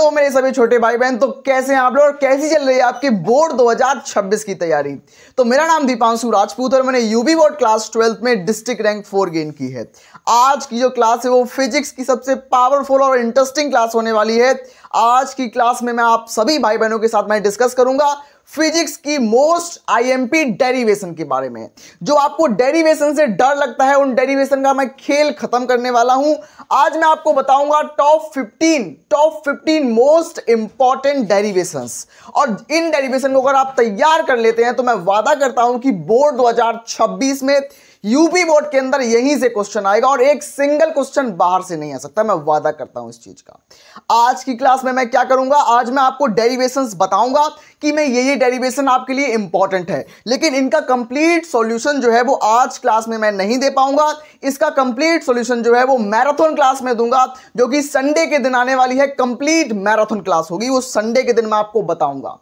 Hello मेरे सभी छोटे भाई बहन, तो कैसे हैं आप लोग और कैसी चल रही है आपकी बोर्ड 2026 की तैयारी। तो मेरा नाम दीपांशु राजपूत और मैंने यूपी बोर्ड क्लास 12 में डिस्ट्रिक्ट रैंक 4 गेन की है। आज की जो क्लास है वो फिजिक्स की सबसे पावरफुल और इंटरेस्टिंग क्लास होने वाली है। आज की क्लास में मैं आप सभी भाई बहनों के साथ मैं डिस्कस करूंगा फिजिक्स की मोस्ट आईएमपी डेरिवेशन के बारे में। जो आपको डेरिवेशन से डर लगता है उन डेरिवेशन का मैं खेल खत्म करने वाला हूं। आज मैं आपको बताऊंगा टॉप 15 मोस्ट इंपॉर्टेंट डेरिवेशंस, और इन डेरिवेशन को अगर आप तैयार कर लेते हैं तो मैं वादा करता हूं कि बोर्ड 2026 में यूपी बोर्ड के अंदर यहीं से क्वेश्चन आएगा और एक सिंगल क्वेश्चन बाहर से नहीं आ सकता। मैं वादा करता हूं इस चीज का। आज की क्लास में मैं क्या करूंगा, आज मैं आपको डेरिवेशंस बताऊंगा कि मैं ये डेरिवेशन आपके लिए इंपॉर्टेंट है, लेकिन इनका कंप्लीट सॉल्यूशन जो है वो आज क्लास में मैं नहीं दे पाऊंगा। इसका कंप्लीट सॉल्यूशन जो है वो मैराथन क्लास में दूंगा, जो कि संडे के दिन आने वाली है। कंप्लीट मैराथन क्लास होगी, वो संडे के दिन मैं आपको बताऊंगा।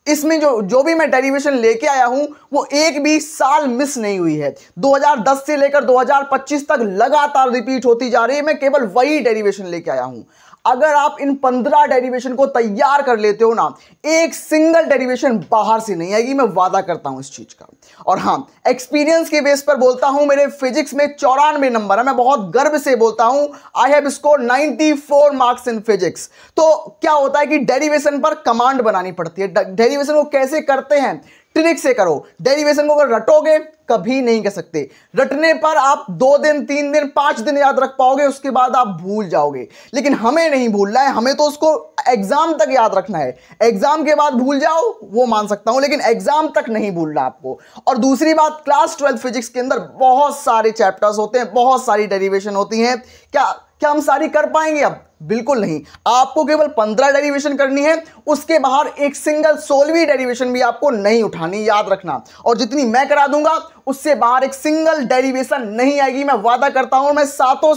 इसमें जो भी मैं डेरिवेशन लेके आया हूं वो एक भी साल मिस नहीं हुई है। 2010 से लेकर 2025 तक लगातार रिपीट होती जा रही है। मैं केवल वही डेरिवेशन लेके आया हूं। अगर आप इन 15 डेरिवेशन को तैयार कर लेते हो ना, एक सिंगल डेरिवेशन बाहर से नहीं आएगी, मैं वादा करता हूं इस चीज का। और हां, एक्सपीरियंस के बेस पर बोलता हूं, मेरे फिजिक्स में 94 नंबर है। मैं बहुत गर्व से बोलता हूं I have score 94 marks in physics. तो क्या होता है कि डेरिवेशन पर कमांड बनानी पड़ती है। डेरिवेशन को कैसे करते हैं, ट्रिक से करो। डेरिवेशन को अगर रटोगे कभी नहीं कर सकते। रटने पर आप 2 दिन 3 दिन 5 दिन याद रख पाओगे, उसके बाद आप भूल जाओगे। लेकिन हमें नहीं भूलना है, हमें तो उसको एग्जाम तक याद रखना है। एग्जाम के बाद भूल जाओ वो मान सकता हूं, लेकिन एग्जाम तक नहीं भूलना आपको। और दूसरी बात, क्लास 12 फिजिक्स के अंदर बहुत सारे चैप्टर्स होते हैं, बहुत सारी डेरिवेशन होती हैं। क्या हम सारी कर पाएंगे अब? बिल्कुल नहीं। आपको केवल 15 डेरिवेशन करनी है, उसके बाहर एक सिंगल 16वीं डेरिवेशन भी आपको नहीं उठानी, याद रखना। और जितनी मैं करा दूंगा उससे बाहर एक सिंगल डेरिवेशन नहीं आएगी, मैं वादा करता हूं। मैं सातों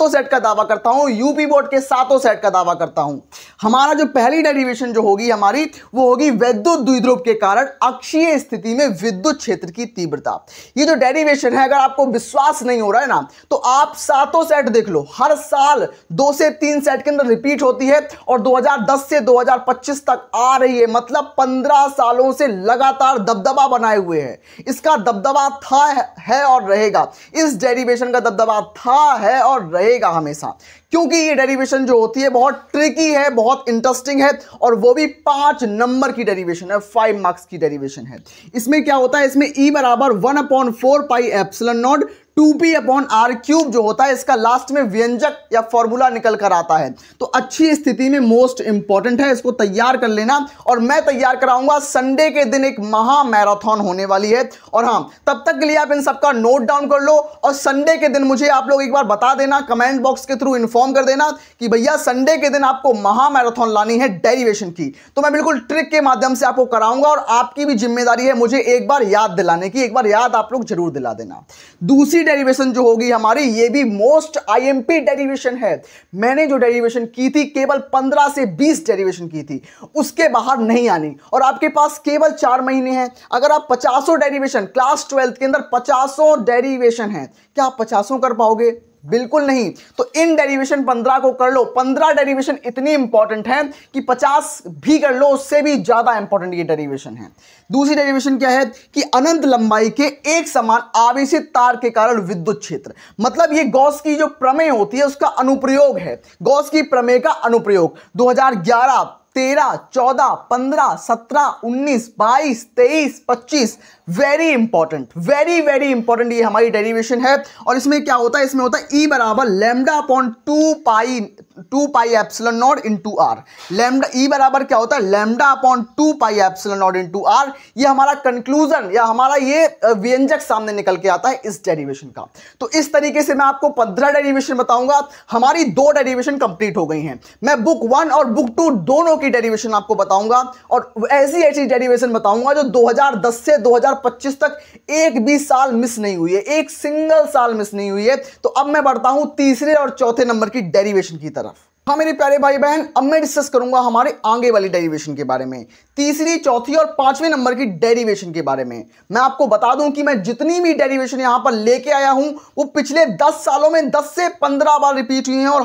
सेट का दावा करता हूं, यूपी बोर्ड के सातों सेट का दावा करता हूं। हमारा जो पहली डेरिवेशन जो होगी हमारी, वो होगी विद्युत द्विध्रुव के कारण अक्षीय स्थिति में विद्युत क्षेत्र की तीव्रता। ये जो डेरिवेशन है, अगर आपको विश्वास नहीं हो रहा है ना, तो आप सातों सेट देख लो। हर साल 2 से 3 सेट के अंदर रिपीट होती है और 2010 से 2025 तक आ रही है। मतलब 15 सालों से लगातार दबदबा बनाए हुए है। इसका दबदबा था, है और रहेगा। इस डेरिवेशन का दबदबा था, है और रहेगा हमेशा, क्योंकि ये डेरिवेशन जो होती है बहुत ट्रिकी है, बहुत इंटरेस्टिंग है, और वो भी 5 नंबर की डेरिवेशन है, 5 मार्क्स की डेरिवेशन है। इसमें क्या होता है, इसमें E बराबर 1/4 पाई एप्सिलॉन नॉट 2p/r³ जो होता है, इसका लास्ट में व्यंजक या फॉर्मूला निकल कर आता है। तो अच्छी स्थिति में मोस्ट इंपॉर्टेंट है, इसको तैयार कर लेना। और मैं तैयार कराऊंगा संडे के दिन, एक महा मैराथन होने वाली है। और हां, तब तक के लिए आप इन सबका नोट डाउन कर लो, और संडे के दिन मुझे आप लोग एक बार बता देना, कमेंट बॉक्स के थ्रू इन्फॉर्म कर देना कि भैया संडे के दिन आपको महा मैराथन लानी है डेरिवेशन की। तो मैं बिल्कुल ट्रिक के माध्यम से आपको कराऊंगा, और आपकी भी जिम्मेदारी है मुझे एक बार याद दिलाने की। एक बार याद आप लोग जरूर दिला देना। दूसरी डेरिवेशन जो होगी हमारी, ये भी मोस्ट आईएमपी डेरिवेशन है। मैंने जो डेरिवेशन की थी केवल 15 से 20 डेरिवेशन की थी, उसके बाहर नहीं आनी। और आपके पास केवल 4 महीने हैं। अगर आप 50 डेरिवेशन, क्लास 12 के अंदर 50 डेरिवेशन है, क्या आप 50 कर पाओगे? बिल्कुल नहीं। तो इन डेरिवेशन 15 को कर लो। 15 डेरिवेशन इतनी इंपॉर्टेंट है कि 50 भी कर लो, उससे भी ज्यादा इंपॉर्टेंट ये डेरिवेशन है। दूसरी डेरिवेशन क्या है कि अनंत लंबाई के एक समान आवेशित तार के कारण विद्युत क्षेत्र, मतलब ये गॉस की जो प्रमेय होती है उसका अनुप्रयोग है। गॉस की प्रमेय का अनुप्रयोग 2011, 13, 14, 15, 17, 19, 22, 23, 25 वेरी इंपॉर्टेंट, वेरी इंपॉर्टेंट ये हमारी डेरिवेशन है। और इसमें क्या होता है, इसमें होता है E बराबर λ/2 pi epsilon nought into R. Lambda E बराबर क्या होता है, λ/2 pi epsilon nought into R. ये हमारा कंक्लूजन या हमारा ये व्यंजक सामने निकल के आता है इस डेरिवेशन का। तो इस तरीके से मैं आपको 15 डेरिवेशन बताऊंगा। हमारी 2 डेरिवेशन कंप्लीट हो गई हैं। मैं बुक 1 और बुक 2 दोनों की डेरिवेशन आपको बताऊंगा, और ऐसी डेरिवेशन बताऊंगा जो 2010 से 2025 तक एक भी साल मिस नहीं हुई है, एक सिंगल साल मिस नहीं हुई है। तो अब मैं बढ़ता हूं तीसरे और चौथे नंबर की डेरिवेशन की तरफ। हाँ मेरे प्यारे भाई बहन, अब मैं डिस्कस करूंगा हमारे आगे वाली डेरिवेशन के बारे में, तीसरी, चौथी और 5वें नंबर की डेरिवेशन के बारे में। मैं आपको बता दूं कि मैं जितनी भी डेरिवेशन यहां पर लेके आया हूं वो पिछले 10 सालों में 10 से 15 बार रिपीट हुई हैं, और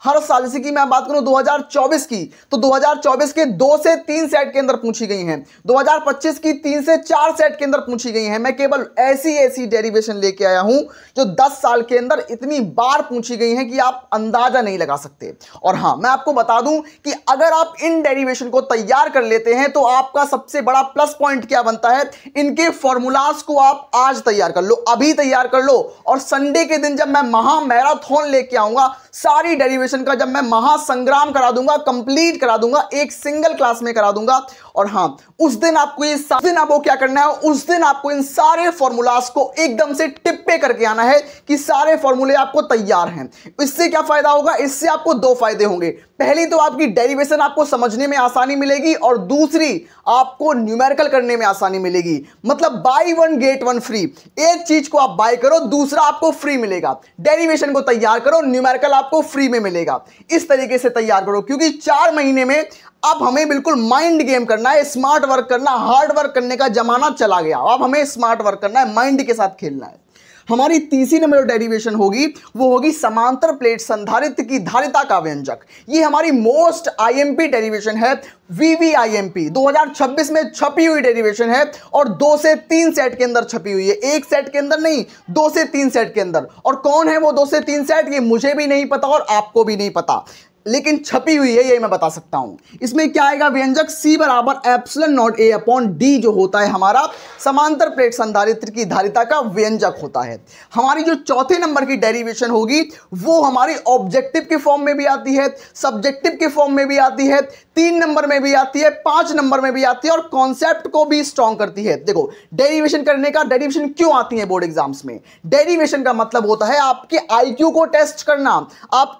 हर साल। जैसे कि मैं बात करूं 2024 की, तो 2024 के 2 से 3 सेट के अंदर पूछी गई हैं, 2025 की 3 से 4 सेट के अंदर पूछी गई हैं। मैं केवल ऐसी डेरिवेशन लेके आया हूं जो 10 साल के अंदर इतनी बार पूछी गई हैं कि आप अंदाजा नहीं लगा सकते। और हां, मैं आपको बता दूं कि अगर आप इन डेरिवेशन को तैयार कर लेते हैं तो आपका सबसे बड़ा प्लस पॉइंट क्या बनता है, इनके फॉर्मूलाज को आप आज तैयार कर लो, अभी तैयार कर लो, और संडे के दिन जब मैं महा मैराथन लेके आऊंगा, सारी डेरिवेशन का जब मैं महासंग्राम करा दूंगा, कंप्लीट करा दूंगा, एक सिंगल क्लास में करा दूंगा। और हां, उस दिन आपको क्या करना है, उस दिन आपको इन सारे फॉर्मूलाज को एकदम से टिप पे करके आना है कि सारे फॉर्मूले आपको तैयार हैं। इससे क्या फायदा होगा, इससे आपको 2 फायदे होंगे। पहली तो आपकी डेरिवेशन आपको समझने में आसानी मिलेगी, और दूसरी आपको न्यूमेरिकल करने में आसानी मिलेगी। मतलब बाय 1 गेट 1 फ्री, एक चीज को आप बाय करो, दूसरा आपको फ्री मिलेगा। डेरिवेशन को तैयार करो, न्यूमेरिकल आपको फ्री में मिलेगा। इस तरीके से तैयार करो, क्योंकि 4 महीने में अब हमें बिल्कुल माइंड गेम करना है, स्मार्ट वर्क करना, हार्ड वर्क करने का जमाना चला गया। अब हमें स्मार्ट वर्क करना है, माइंड के साथ खेलना है। हमारी तीसरी नंबर जो डेरिवेशन होगी वो होगी समांतर प्लेट संधारित्र की धारिता का व्यंजक। ये हमारी मोस्ट आईएमपी डेरिवेशन है, वीवीआईएमपी 2026 में छपी हुई डेरिवेशन है, और 2 से 3 सेट के अंदर छपी हुई है, एक सेट के अंदर नहीं, 2 से 3 सेट के अंदर। और कौन है वो 2 से 3 सेट, ये मुझे भी नहीं पता और आपको भी नहीं पता, लेकिन छपी हुई है, ये मैं बता सकता हूं। इसमें क्या आएगा, व्यंजक C बराबर epsilon not A upon D जो होता है हमारा समांतर प्लेट संधारित्र की धारिता का व्यंजक होता है। हमारी जो चौथे नंबर की डेरिवेशन होगी वो हमारी ऑब्जेक्टिव के फॉर्म में भी आती है, सब्जेक्टिव के फॉर्म में भी आती है, 3 नंबर में भी आती है, 5 नंबर में भी आती है, और कॉन्सेप्ट को भी स्ट्रॉन्ग करती है। देखो, डेरिवेशन करने का, डेरिवेशन क्यों आती है बोर्ड एग्जाम्स में, डेरिवेशन का मतलब होता है आपके IQ को टेस्ट करना, आप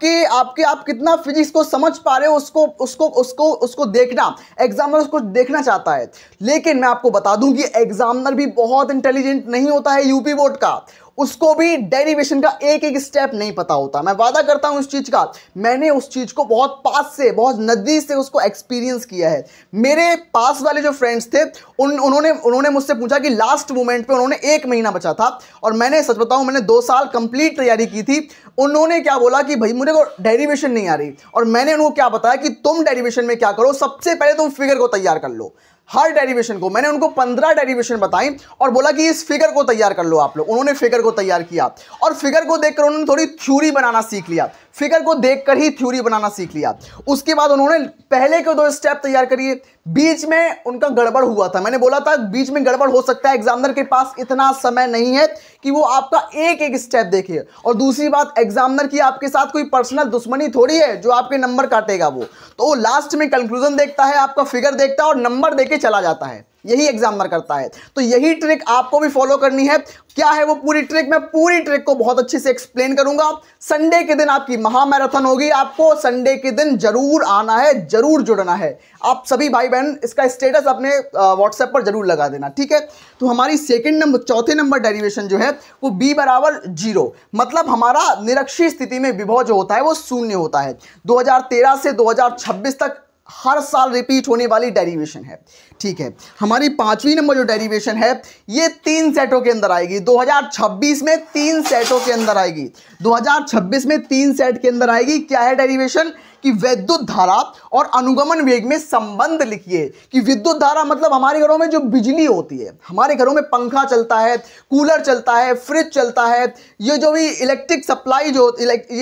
कितना फिजिक्स को समझ पा रहे हो, उसको देखना। एग्जामिनर उसको देखना चाहता है। लेकिन मैं आपको बता दूं कि एग्जामिनर भी बहुत इंटेलिजेंट नहीं होता है यूपी बोर्ड का, उसको भी डेरिवेशन का एक एक स्टेप नहीं पता होता। मैं वादा करता हूं इस चीज का, मैंने उस चीज को बहुत पास से, बहुत नजदीक से उसको एक्सपीरियंस किया है। मेरे पास वाले जो फ्रेंड्स थे उन्होंने मुझसे पूछा कि लास्ट मोमेंट पे उन्होंने 1 महीना बचा था, और मैंने सच बताऊं मैंने 2 साल कंप्लीट तैयारी की थी। उन्होंने क्या बोला कि भाई मुझे को डेरिवेशन नहीं आ रही, और मैंने उनको क्या बताया कि तुम डेरिवेशन में क्या करो, सबसे पहले तुम फिगर को तैयार कर लो। हर डेरिवेशन को मैंने उनको 15 डेरिवेशन बताई और बोला कि इस फिगर को तैयार कर लो आप लोग। उन्होंने फिगर को तैयार किया, और फिगर को देखकर उन्होंने थोड़ी थ्योरी बनाना सीख लिया, फिगर को देखकर ही थ्योरी बनाना सीख लिया। उसके बाद उन्होंने पहले के 2 स्टेप तैयार करिए, बीच में उनका गड़बड़ हुआ था। मैंने बोला था बीच में गड़बड़ हो सकता है, एग्जामिनर के पास इतना समय नहीं है कि वो आपका एक एक स्टेप देखे। और दूसरी बात, एग्जामिनर की आपके साथ कोई पर्सनल दुश्मनी थोड़ी है जो आपके नंबर काटेगा। वो लास्ट में कंक्लूजन देखता है, आपका फिगर देखता है और नंबर देके चला जाता है। यही एग्जामिनर करता है। तो यही ट्रिक आपको भी फॉलो करनी है। क्या है वो पूरी ट्रिक, मैं पूरी ट्रिक को बहुत अच्छे से एक्सप्लेन करूंगा। संडे के दिन आपकी महामैराथन होगी, आपको संडे के दिन जरूर आना है, जरूर जुड़ना है। आप सभी भाई बहन इसका स्टेटस अपने व्हाट्सएप पर जरूर लगा देना, ठीक है। तो हमारी चौथे नंबर डेरिवेशन जो है वो B बराबर 0, मतलब हमारा निरक्षीय स्थिति में विभव जो होता है वो 0 होता है। 2013 से 2026 तक हर साल रिपीट होने वाली डेरिवेशन है, ठीक है। हमारी 5वीं नंबर जो डेरिवेशन है ये 3 सेटों के अंदर आएगी। 2026 में 3 सेटों के अंदर आएगी। 2026 में 3 सेट के अंदर आएगी। क्या है डेरिवेशन कि विद्युत धारा और अनुगमन वेग में संबंध लिखिए। कि विद्युत धारा मतलब हमारे घरों में जो बिजली होती है, हमारे घरों में पंखा चलता है, कूलर चलता है, फ्रिज चलता है, ये जो भी इलेक्ट्रिक सप्लाई ये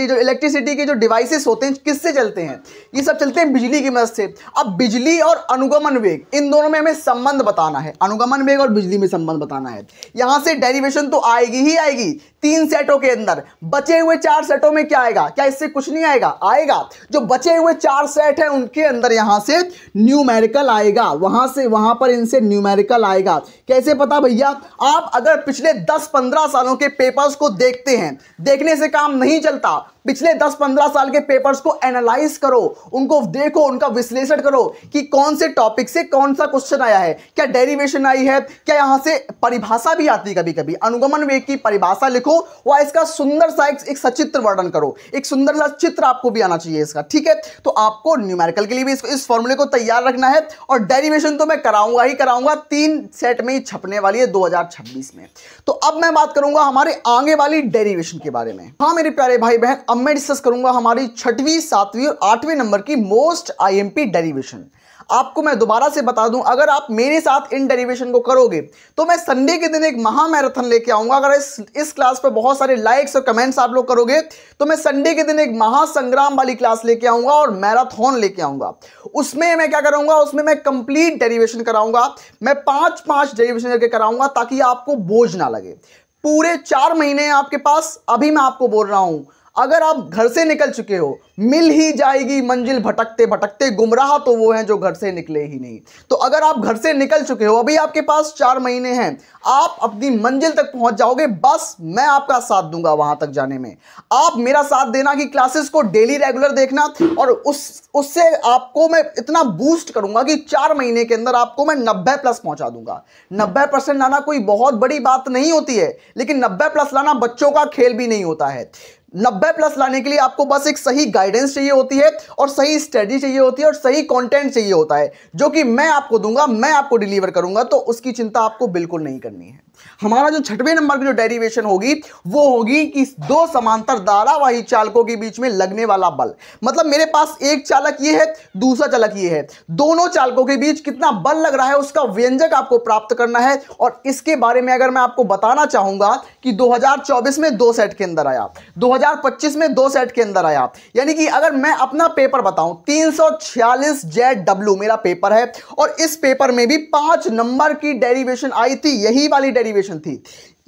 जो इलेक्ट्रिसिटी के जो डिवाइसेस होते हैं किससे चलते हैं, ये सब चलते हैं बिजली की मदद से। अब बिजली और अनुगमन वेग इन दोनों में हमें संबंध बताना है, अनुगमन वेग और बिजली में संबंध बताना है। यहां से डेरिवेशन तो आएगी ही आएगी 3 सेटों के अंदर। बचे हुए 4 सेटों में क्या आएगा, क्या इससे कुछ नहीं आएगा? आएगा। जो बचे हुए 4 सेट हैं उनके अंदर यहां से न्यूमेरिकल आएगा, वहां से वहां पर इनसे न्यूमेरिकल आएगा। कैसे पता भैया? आप अगर पिछले 10-15 सालों के पेपर्स को देखते हैं, देखने से काम नहीं चलता। पिछले 10-15 साल के पेपर्स को एनालाइज करो, उनको देखो, उनका विश्लेषण करो कि कौन से टॉपिक से कौन सा क्वेश्चन आया है, क्या डेरिवेशन आई है, क्या यहां से परिभाषा भी आती है कभी कभी। अनुगमन वेग की परिभाषा लिखो व इसका सुंदर सा एक सचित्र वर्णन करो, एक सुंदर सा चित्र आपको भी आना चाहिए इसका, ठीक है। तो आपको न्यूमेरिकल के लिए भी इस फॉर्मूले को तैयार रखना है। और डेरिवेशन तो मैं कराऊंगा ही कराऊंगा, 3 सेट में ही छपने वाली है 2026 में। तो अब मैं बात करूंगा हमारे आगे वाली डेरिवेशन के बारे में। हाँ मेरे प्यारे भाई बहन, अब मैं डिस्कस करूंगा हमारी 6वीं, 7वीं और 8वें नंबर की मोस्ट आईएमपी डेरिवेशन। आपको मैं दोबारा से बता दूं, अगर आप मेरे साथ इन डेरिवेशन को करोगे तो मैं संडे के दिन एक महा मैराथन लेके आऊंगा। अगर इस क्लास पे बहुत सारे लाइक्स और कमेंट्स आप लोग करोगे तो मैं संडे के दिन एक महासंग्राम वाली क्लास लेके आऊंगा और मैराथन लेके आऊंगा। उसमें मैं क्या करूंगा, उसमें मैं कंप्लीट डेरिवेशन कराऊंगा। मैं 5-5 डेरिवेशन करके कराऊंगा ताकि आपको बोझ ना लगे। पूरे 4 महीने आपके पास। अभी मैं आपको बोल रहा हूं, अगर आप घर से निकल चुके हो, मिल ही जाएगी मंजिल भटकते भटकते, गुमराह तो वो हैं जो घर से निकले ही नहीं। तो अगर आप घर से निकल चुके हो, अभी आपके पास 4 महीने हैं, आप अपनी मंजिल तक पहुंच जाओगे। बस मैं आपका साथ दूंगा वहां तक जाने में। आप मेरा साथ देना कि क्लासेस को डेली रेगुलर देखना, और उससे आपको मैं इतना बूस्ट करूंगा कि 4 महीने के अंदर आपको मैं 90+ पहुंचा दूंगा। 90% लाना कोई बहुत बड़ी बात नहीं होती है, लेकिन 90+ लाना बच्चों का खेल भी नहीं होता है। 90+ लाने के लिए आपको बस एक सही गाइडेंस चाहिए होती है, और सही स्टडी चाहिए होती है, और सही कंटेंट चाहिए होता है, जो कि मैं आपको दूंगा, मैं आपको डिलीवर करूंगा। तो उसकी चिंता आपको बिल्कुल नहीं करनी है। हमारा जो 6वें नंबर की जो डेरिवेशन होगी वो होगी कि 2 समांतर धारावाही चालकों के बीच में लगने वाला बल। मतलब मेरे पास एक चालक ये है, दूसरा चालक ये है, दोनों चालकों के बीच कितना बल लग रहा है उसका व्यंजक आपको प्राप्त करना है। और इसके बारे में अगर मैं आपको बताना चाहूंगा कि 2024 में 2 सेट के अंदर आया, 2025 में 2 सेट के अंदर आया, यानी कि अगर मैं अपना पेपर बताऊं, 346 ZW मेरा पेपर है, और इस पेपर में भी 5 नंबर की डेरिवेशन आई थी, यही वाली डेरिवेशन थी।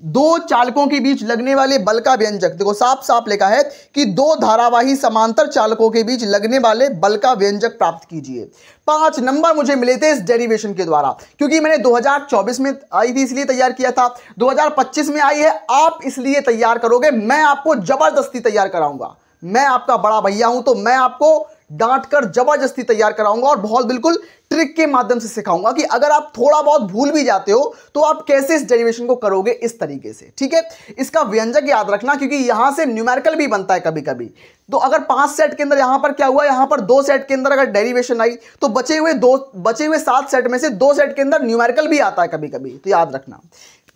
2 चालकों के बीच लगने वाले बल का व्यंजक, देखो साफ साफ लिखा है कि 2 धारावाही समांतर चालकों के बीच लगने वाले बल का व्यंजक प्राप्त कीजिए। 5 नंबर मुझे मिले थे इस डेरिवेशन के द्वारा, क्योंकि मैंने 2024 में आई थी इसलिए तैयार किया था, 2025 में आई है, आप इसलिए तैयार करोगे। मैं आपको जबरदस्ती तैयार कराऊंगा, मैं आपका बड़ा भैया हूं, तो मैं आपको डांट कर जबरदस्ती तैयार कराऊंगा, और बहुत बिल्कुल ट्रिक के माध्यम से सिखाऊंगा कि अगर आप थोड़ा बहुत भूल भी जाते हो तो आप कैसे इस डेरिवेशन को करोगे, इस तरीके से। ठीक है, इसका व्यंजक याद रखना, क्योंकि यहां से न्यूमेरिकल भी बनता है कभी कभी। तो अगर 5 सेट के अंदर यहां पर क्या हुआ, यहां पर 2 सेट के अंदर अगर डेरिवेशन आई तो बचे हुए 7 सेट में से 2 सेट के अंदर न्यूमेरिकल भी आता है कभी कभी, तो याद रखना।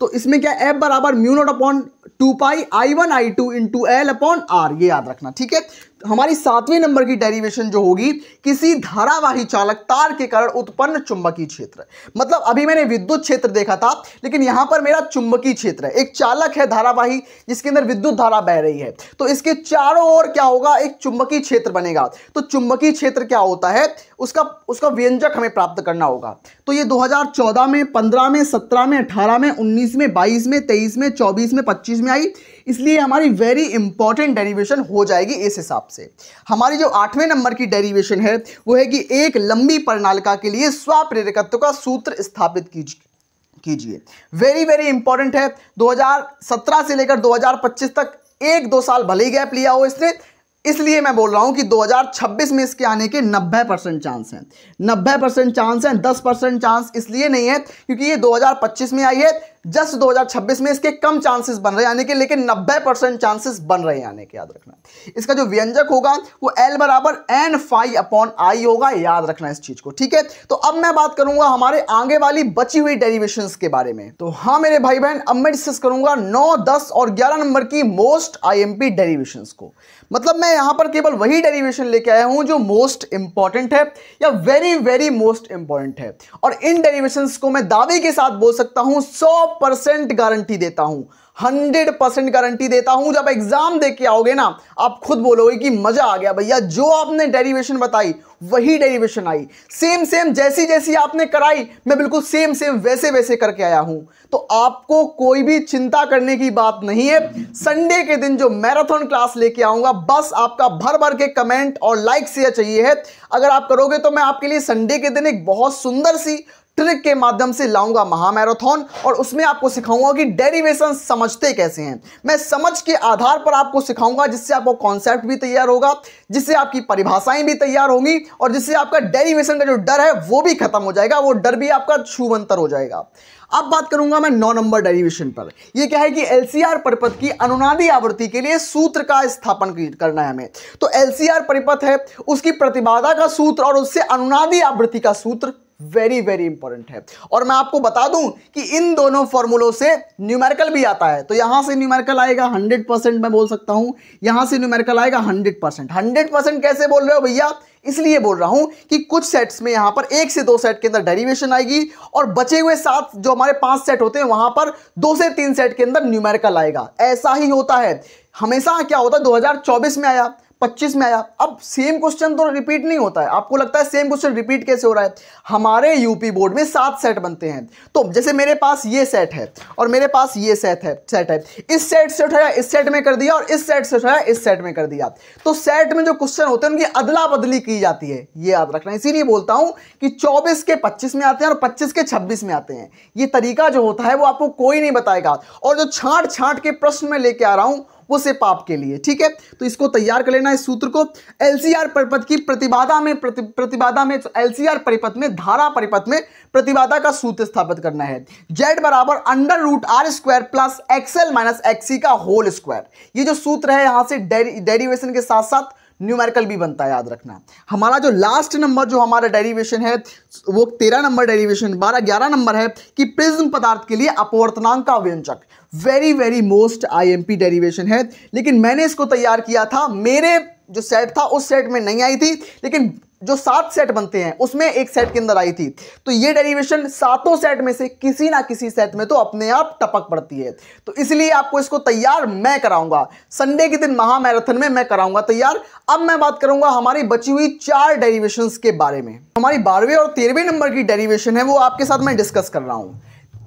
तो इसमें क्या, F बराबर μ0/2π I1 I2 इंटू L/R, ये याद रखना। ठीक है, हमारी 7वें नंबर की डेरिवेशन जो होगी, किसी धारावाही चालक तार के कारण उत्पन्न चुंबकीय क्षेत्र। मतलब अभी मैंने विद्युत क्षेत्र देखा था, लेकिन यहां पर मेरा चुंबकीय क्षेत्र है। एक चालक है धारावाही जिसके अंदर विद्युत धारा बह रही है, तो इसके चारों ओर क्या होगा, एक चुंबकीय क्षेत्र बनेगा। तो चुंबकीय क्षेत्र क्या होता है, उसका व्यंजक हमें प्राप्त करना होगा। तो ये 2014 में, 15 में, 17 में, 18 में, 19 में, 22 में, 23 में, 24 में, 25 में आई, इसलिए हमारी वेरी इंपॉर्टेंट डेरिवेशन हो जाएगी इस हिसाब से। हमारी जो 8वें नंबर की डेरिवेशन है वो है कि एक लंबी परिनालिका के लिए स्वप्रेरकत्व का सूत्र स्थापित कीजिए। वेरी वेरी इंपॉर्टेंट है। 2017 से लेकर 2025 तक 1-2 साल भले ही गैप लिया हो इसने, इसलिए मैं बोल रहा हूं कि 2026 में इसके आने के 90% चांस हैं। 90% चांस हैं, 10% चांस इसलिए नहीं है क्योंकि ये 2025 में आई है, जस्ट 2026 में इसके कम चांसेस बन रहे हैं आने के, लेकिन 90% चांसेस बन रहे हैं आने के, याद रखना। इसका जो व्यंजक होगा वो L बराबर N∅/I होगा, याद रखना इस चीज को। ठीक है, तो अब मैं बात करूंगा हमारे आगे वाली बची हुई डेरिवेशंस के बारे में। तो हाँ मेरे भाई बहन, अब मैं डिस्कस करूंगा 9, 10 और 11 नंबर की मोस्ट IMP डेरिवेशंस को। मतलब मैं यहां पर केवल वही डेरिवेशन लेके आया हूं जो मोस्ट इंपॉर्टेंट है या वेरी वेरी मोस्ट इंपॉर्टेंट है, और इन डेरिवेशंस को मैं दावे के साथ बोल सकता हूं, 100% गारंटी देता हूं, 100% गारंटी देता हूं। जब एग्जाम दे के आओगे ना, आप खुद बोलोगे कि मजा आ गया भैया, जो आपने डेरिवेशन बताई वही डेरिवेशन आई, सेम सेम जैसी जैसी आपने कराई, मैं बिल्कुल सेम सेम वैसे वैसे करके आया हूं। तो आपको कोई भी चिंता करने की बात नहीं है। संडे के दिन जो मैराथन क्लास लेके आऊंगा, बस आपका भर भर के कमेंट और लाइक शेयर चाहिए है। अगर आप करोगे तो मैं आपके लिए संडे के दिन एक बहुत सुंदर सी ट्रिक के माध्यम से लाऊंगा महामैराथन, और उसमें आपको सिखाऊंगा कि डेरिवेशन समझते कैसे हैं। मैं समझ के आधार पर आपको सिखाऊंगा, जिससे आपको कॉन्सेप्ट भी तैयार होगा, जिससे आपकी परिभाषाएं भी तैयार होंगी, और जिससे आपका डेरिवेशन का जो डर है वो भी खत्म हो जाएगा, वो डर भी आपका छूमंतर हो जाएगा। अब बात करूंगा मैं 9 नंबर डेरिवेशन पर। यह क्या है कि LCR परिपथ की अनुनादी आवृत्ति के लिए सूत्र का स्थापन करना है हमें। तो LCR परिपथ है, उसकी प्रतिबाधा का सूत्र और उससे अनुनादी आवृत्ति का सूत्र वेरी वेरी इंपॉर्टेंट है। और मैं आपको बता दूं कि इन दोनों फॉर्मूलों से न्यूमेरिकल भी आता है। तो यहां से न्यूमेरिकल आएगा 100%, मैं बोल सकता हूं यहां से न्यूमेरिकल आएगा 100%। 100% कैसे बोल रहे हो भैया? इसलिए बोल रहा हूं कि कुछ सेट्स में यहां पर 1 से 2 सेट के अंदर डेरिवेशन आएगी और बचे हुए 7 जो हमारे 5 सेट होते हैं वहां पर 2 से 3 सेट के अंदर न्यूमेरिकल आएगा। ऐसा ही होता है हमेशा। क्या होता है 2024 में आया, 25 में आया। अब सेम क्वेश्चन तो रिपीट नहीं होता है। आपको लगता है सेम क्वेश्चन रिपीट कैसे हो रहा है? हमारे यूपी बोर्ड में 7 सेट बनते हैं। तो जैसे मेरे पास ये सेट है और मेरे पास ये सेट है इस सेट से उठाया इस सेट में कर दिया और इस सेट से उठाया इस सेट में कर दिया। तो सेट में जो क्वेश्चन होते हैं उनकी अदला बदली की जाती है, ये याद रखना। इसीलिए बोलता हूं कि 24 के 25 में आते हैं और 25 के 26 में आते हैं। ये तरीका जो होता है वो आपको कोई नहीं बताएगा। और जो छांट छांट के प्रश्न में लेके आ रहा हूं वो सिर्फ आपके लिए, ठीक है? तो इसको तैयार कर लेना, इस सूत्र को। एलसीआर परिपथ की प्रतिबाधा में एलसीआर परिपथ में धारा परिपथ में प्रतिबाधा का सूत्र स्थापित करना है। Z बराबर √R² plus XL minus XC का होल स्क्वायर। ये जो सूत्र है यहां से डेरिवेशन के साथ साथ न्यूमेरिकल भी बनता है, याद रखना। हमारा जो लास्ट नंबर जो हमारा डेरिवेशन है वो 13 नंबर डेरिवेशन 11 नंबर है कि प्रिज्म पदार्थ के लिए अपवर्तनांक का व्यंजक। Very very most IMP derivation है, लेकिन मैंने इसको तैयार किया था, मेरे जो सेट था उस सेट में नहीं आई थी, लेकिन जो 7 सेट बनते हैं उसमें एक सेट के अंदर आई थी। तो ये डेरिवेशन 7 सेट में से किसी ना किसी सेट में तो अपने आप टपक पड़ती है। तो इसलिए आपको इसको तैयार मैं कराऊंगा, संडे के दिन महामैराथन में मैं कराऊंगा तैयार। अब मैं बात करूंगा हमारी बची हुई 4 डेरिवेशंस के बारे में। हमारी 12वें और 13वें नंबर की डेरिवेशन है वो आपके साथ मैं डिस्कस कर रहा हूं।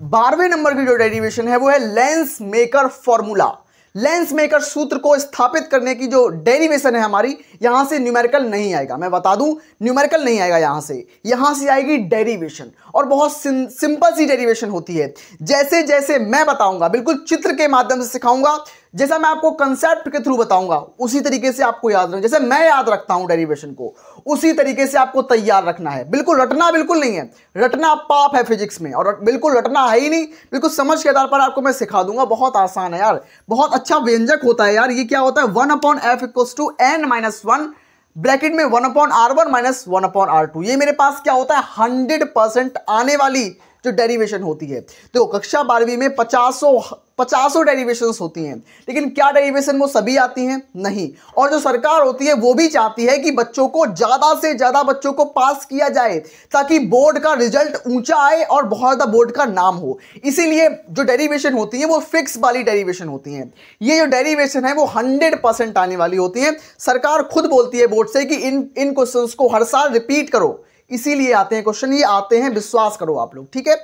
12वें नंबर की जो डेरिवेशन है वो है lens maker formula. Lens maker सूत्र को स्थापित करने की जो डेरिवेशन है हमारी, यहां से न्यूमेरिकल नहीं आएगा। मैं बता दूं न्यूमेरिकल नहीं आएगा, यहां से आएगी डेरिवेशन। और बहुत सिंपल सी डेरिवेशन होती है। जैसे जैसे मैं बताऊंगा, बिल्कुल चित्र के माध्यम से सिखाऊंगा, जैसा मैं आपको कंसेप्ट के थ्रू बताऊंगा उसी तरीके से आपको याद रखना। जैसे मैं याद रखता हूं डेरिवेशन को, उसी तरीके से आपको तैयार रखना है। बिल्कुल रटना बिल्कुल नहीं है, रटना पाप है फिजिक्स में, और बिल्कुल रटना है ही नहीं। बिल्कुल समझ के आधार पर आपको मैं सिखा दूंगा। बहुत आसान है यार, बहुत अच्छा व्यंजक होता है यार। ये क्या होता है 1/f = n-1 ब्रैकेट में 1/r1 - 1/r2। ये मेरे पास क्या होता है 100% आने वाली जो डेरिवेशन होती है। तो कक्षा 12वीं में 50 डेरिवेशंस होती हैं, लेकिन क्या डेरिवेशन वो सभी आती हैं? नहीं। और जो सरकार होती है वो भी चाहती है कि बच्चों को ज़्यादा से ज़्यादा बच्चों को पास किया जाए, ताकि बोर्ड का रिजल्ट ऊंचा आए और बहुत ज़्यादा बोर्ड का नाम हो। इसीलिए जो डेरिवेशन होती है वो फिक्स वाली डेरिवेशन होती हैं। ये जो डेरिवेशन है वो 100% आने वाली होती है। सरकार खुद बोलती है बोर्ड से कि इन क्वेश्चंस को हर साल रिपीट करो, इसीलिए आते हैं क्वेश्चन, ये आते हैं, विश्वास करो आप लोग, ठीक है?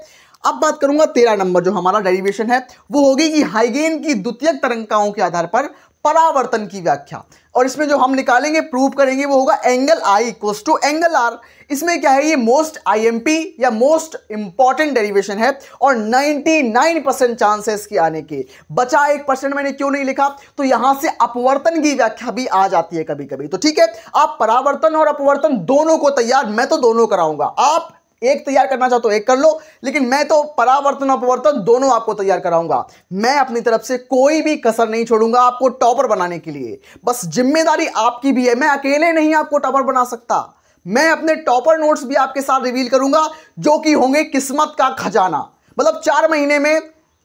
अब बात करूंगा 13 नंबर जो हमारा डेरिवेशन है वो होगी कि हाइगेन की द्वितीयक तरंगिकाओं के आधार पर परावर्तन की व्याख्या। और इसमें जो हम निकालेंगे, प्रूव करेंगे, वो होगा एंगल I = एंगल R। इसमें क्या है, ये मोस्ट आईएमपी या मोस्ट इंपॉर्टेंट डेरिवेशन है और 99% चांस है इसके आने के। बचा 1% मैंने क्यों नहीं लिखा, तो यहां से अपवर्तन की व्याख्या भी आ जाती है कभी कभी। तो ठीक है, आप परावर्तन और अपवर्तन दोनों को तैयार, मैं तो दोनों कराऊंगा। आप एक तैयार करना चाहो तो एक कर लो, लेकिन मैं तो परावर्तन और अपवर्तन दोनों आपको तैयार कराऊंगा। मैं अपनी तरफ से कोई भी कसर नहीं छोड़ूंगा आपको टॉपर बनाने के लिए। बस जिम्मेदारी आपकी भी है, मैं अकेले नहीं आपको टॉपर बना सकता। मैं अपने टॉपर नोट्स भी आपके साथ रिवील करूंगा, जो कि होंगे किस्मत का खजाना। मतलब 4 महीने में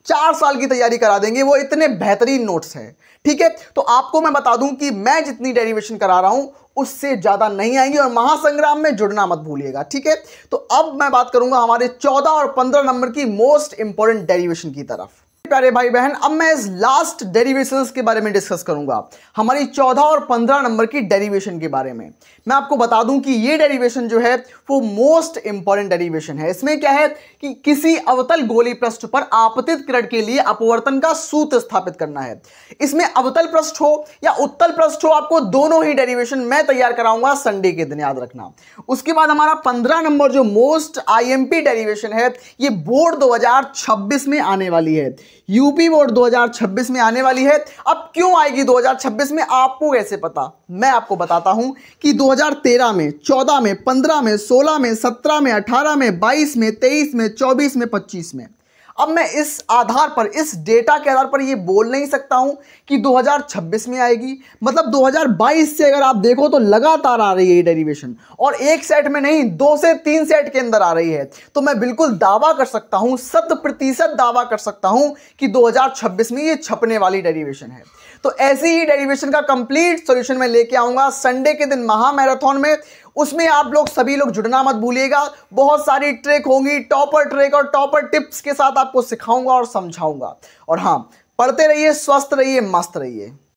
4 साल की तैयारी करा देंगे, वो इतने बेहतरीन नोट्स हैं, ठीक है? तो आपको मैं बता दूं कि मैं जितनी डेरिवेशन करा रहा हूं उससे ज्यादा नहीं आएंगी, और महासंग्राम में जुड़ना मत भूलिएगा, ठीक है? तो अब मैं बात करूंगा हमारे 14 और 15 नंबर की मोस्ट इंपॉर्टेंट डेरिवेशन की तरफ। प्यारे भाई बहन, अब मैं इस लास्ट डेरिवेशंस के बारे में डिस्कस करूंगा, हमारी 14 और 15 नंबर की डेरिवेशन के बारे में। मैं आपको बता दूं कि ये डेरिवेशन जो है वो मोस्ट इंपॉर्टेंट डेरिवेशन है। इसमें क्या है कि किसी अवतल गोलीय पृष्ठ पर आपतित किरण के लिए अपवर्तन का सूत्र स्थापित करना है। इसमें अवतल पृष्ठ हो या उत्तल पृष्ठ हो, आपको दोनों ही डेरिवेशन मैं तैयार कराऊंगा संडे के दिन, याद रखना। उसके बाद हमारा 15 नंबर जो मोस्ट आईएमपी डेरिवेशन है, ये बोर्ड 2026 में आने वाली है। यूपी बोर्ड 2026 में आने वाली है। अब क्यों आएगी 2026 में, आपको कैसे पता? मैं आपको बताता हूं कि 2013 में, 14 में, 15 में, 16 में, 17 में, 18 में, 22 में, 23 में, 24 में, 25 में अब मैं इस आधार पर, इस डेटा के आधार पर ये बोल नहीं सकता हूं कि 2026 में आएगी। मतलब 2022 से अगर आप देखो तो लगातार आ रही है ये डेरिवेशन, और एक सेट में नहीं, 2 से 3 सेट के अंदर आ रही है। तो मैं बिल्कुल दावा कर सकता हूं, 100% दावा कर सकता हूं कि 2026 में ये छपने वाली डेरिवेशन है। तो ऐसी ही डेरिवेशन का कंप्लीट सॉल्यूशन मैं लेके आऊंगा संडे के दिन महा मैराथन में। उसमें आप लोग सभी लोग जुड़ना मत भूलिएगा। बहुत सारी ट्रिक होंगी, टॉपर ट्रिक और टॉपर टिप्स के साथ आपको सिखाऊंगा और समझाऊंगा। और हाँ, पढ़ते रहिए, स्वस्थ रहिए, मस्त रहिए।